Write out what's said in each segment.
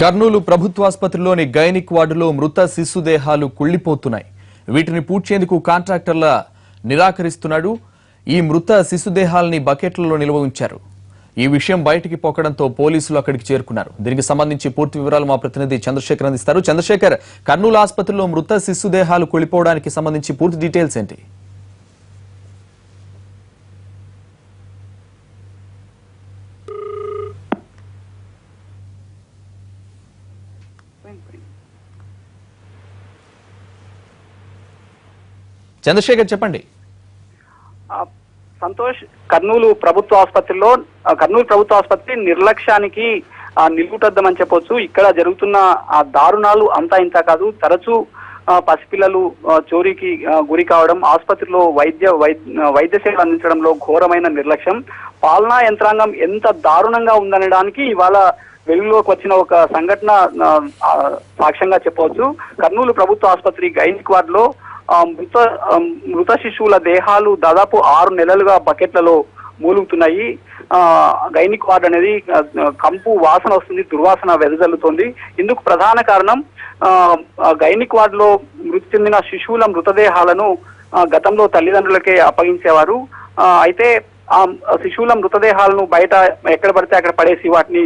Kurnool ప్రభుత్వాసుపత్రిలోని gynaec వార్డులో మృత శిశుదేహాలు కుళ్లిపోతున్నాయి. వీటిని పూడ్చేందుకు కాంట్రాక్టర్ల నిరాకరిస్తున్నాడు. ఈ మృత శిశుదేహాలని బకెట్లలో నిల్వ ఉంచారు. ఈ విషయం బయటికి పోకడంతో పోలీసులు అక్కడికి చేరుకున్నారు. దీనికి సంబంధించి పూర్తి వివరాలు మా ప్రతినిధి చంద్రశేఖర్ అందిస్తారు. చంద్రశేఖర్, కర్నూలు ఆసుపత్రిలో మృత శిశుదేహాలు కుళ్లిపోవడానికి సంబంధించి పూర్తి డీటెయిల్స్ ఏంటి? చంద్రశేఖర్ చెప్పండి. సంతోష్, కర్నూలు ప్రభుత్వ ఆసుపత్రి నిర్లక్ష్యానికి నిలుగుటద్దామని చెప్పొచ్చు. ఇక్కడ జరుగుతున్న దారుణాలు అంతా ఇంత కాదు. తరచూ పసిపిల్లలు చోరీకి గురి కావడం, ఆసుపత్రిలో వైద్య సేవలు అందించడంలో ఘోరమైన నిర్లక్ష్యం, పాలనా యంత్రాంగం ఎంత దారుణంగా ఉందనడానికి ఇవాళ వెలుగులోకి వచ్చిన ఒక సంఘటన సాక్ష్యంగా చెప్పవచ్చు. కర్నూలు ప్రభుత్వ ఆసుపత్రి గైనిక్ వార్డులో మృత శిశువుల దేహాలు దాదాపు 6 నెలలుగా బకెట్లలో మూలుగుతున్నాయి. గైనిక్ వార్డ్ అనేది కంపు వాసన వస్తుంది, దుర్వాసన వెదజల్లుతోంది. ఇందుకు ప్రధాన కారణం గైనిక్ వార్డులో మృతి చెందిన శిశువుల మృతదేహాలను గతంలో తల్లిదండ్రులకే అప్పగించేవారు. అయితే ఆ శిశువుల మృతదేహాలను బయట ఎక్కడ పడితే అక్కడ పడేసి వాటిని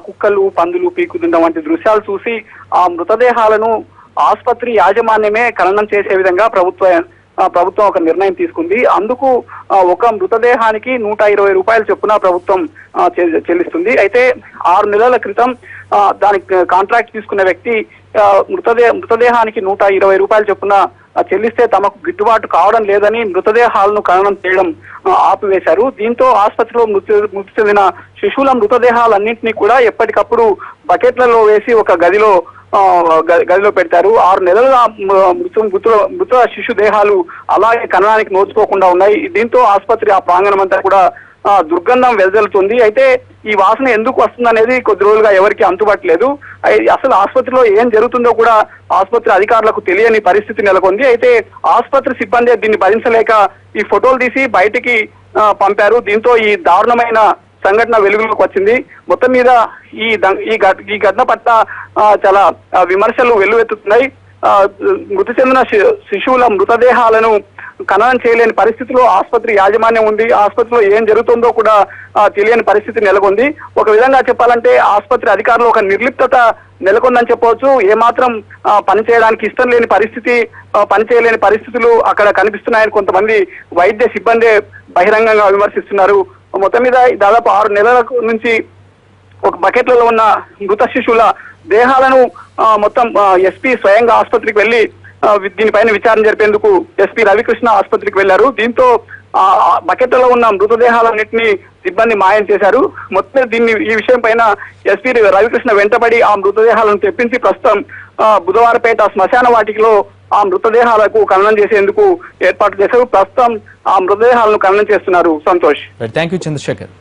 కుక్కలు పందులు పీకుతుండడం వంటి దృశ్యాలు చూసి ఆ మృతదేహాలను ఆసుపత్రి యాజమాన్యమే ఖననం చేసే విధంగా ప్రభుత్వం ఒక నిర్ణయం తీసుకుంది. అందుకు ఒక మృతదేహానికి 120 రూపాయలు చొప్పున ప్రభుత్వం చెల్లిస్తుంది. అయితే 6 నెలల క్రితం దానికి కాంట్రాక్ట్ తీసుకున్న వ్యక్తి మృతదేహానికి 120 రూపాయలు చొప్పున చెల్లిస్తే తమకు గిట్టుబాటు కావడం లేదని మృతదేహాలను ఖననం చేయడం ఆపివేశారు. దీంతో ఆసుపత్రిలో మృతి చెందిన శిశువుల మృతదేహాలన్నింటినీ కూడా ఎప్పటికప్పుడు బకెట్లలో వేసి ఒక గదిలో పెడతారు. 6 నెలలుగా మృత శిశు దేహాలు అలాగే ఖననానికి నోచుకోకుండా ఉన్నాయి. దీంతో ఆసుపత్రి ఆ ప్రాంగణం అంతా కూడా దుర్గంధం వెదజల్లుతుంది. అయితే ఈ వాసన ఎందుకు వస్తుందనేది కొద్ది రోజులుగా ఎవరికి అంతుబట్టలేదు. అసలు ఆసుపత్రిలో ఏం జరుగుతుందో కూడా ఆసుపత్రి అధికారులకు తెలియని పరిస్థితి నెలకొంది. అయితే ఆసుపత్రి సిబ్బంది దీన్ని భరించలేక ఈ ఫోటోలు తీసి బయటికి పంపారు. దీంతో ఈ దారుణమైన సంఘటన వెలుగులోకి వచ్చింది. మొత్తం మీద ఈ ఘటన పట్ల చాలా విమర్శలు వెల్లువెత్తుతున్నాయి. మృతి చెందిన శిశువుల మృతదేహాలను ఖననం చేయలేని పరిస్థితిలో ఆసుపత్రి యాజమాన్యం ఉంది. ఆసుపత్రిలో ఏం జరుగుతుందో కూడా తెలియని పరిస్థితి నెలకొంది. ఒక విధంగా చెప్పాలంటే ఆసుపత్రి అధికారులు ఒక నిర్లిప్తత నెలకొందని చెప్పవచ్చు. ఏమాత్రం పనిచేయడానికి ఇష్టం లేని పరిస్థితి, పనిచేయలేని పరిస్థితులు అక్కడ కనిపిస్తున్నాయని కొంతమంది వైద్య సిబ్బంది బహిరంగంగా విమర్శిస్తున్నారు. మొత్తం మీద దాదాపు 6 నెలల నుంచి ఒక బకెట్లలో ఉన్న మృత శిశువుల దేహాలను మొత్తం ఎస్పీ స్వయంగా ఆసుపత్రికి వెళ్లి దీనిపైన విచారణ జరిపేందుకు ఎస్పీ రవికృష్ణ ఆసుపత్రికి వెళ్లారు. దీంతో బకెట్లలో ఉన్న మృతదేహాలన్నింటినీ సిబ్బంది మాయం చేశారు. మొత్తం ఈ విషయం పైన ఎస్పీ రవికృష్ణ వెంటబడి ఆ మృతదేహాలను తెప్పించి ప్రస్తుతం బుధవారపేట శ్మశాన వాటికలో ఆ మృతదేహాలకు ఖననం చేసేందుకు ఏర్పాటు చేశారు. ప్రస్తుతం ఆ మృతదేహాలను ఖననం చేస్తున్నారు. సంతోష్. Thank you Chandrasekhar.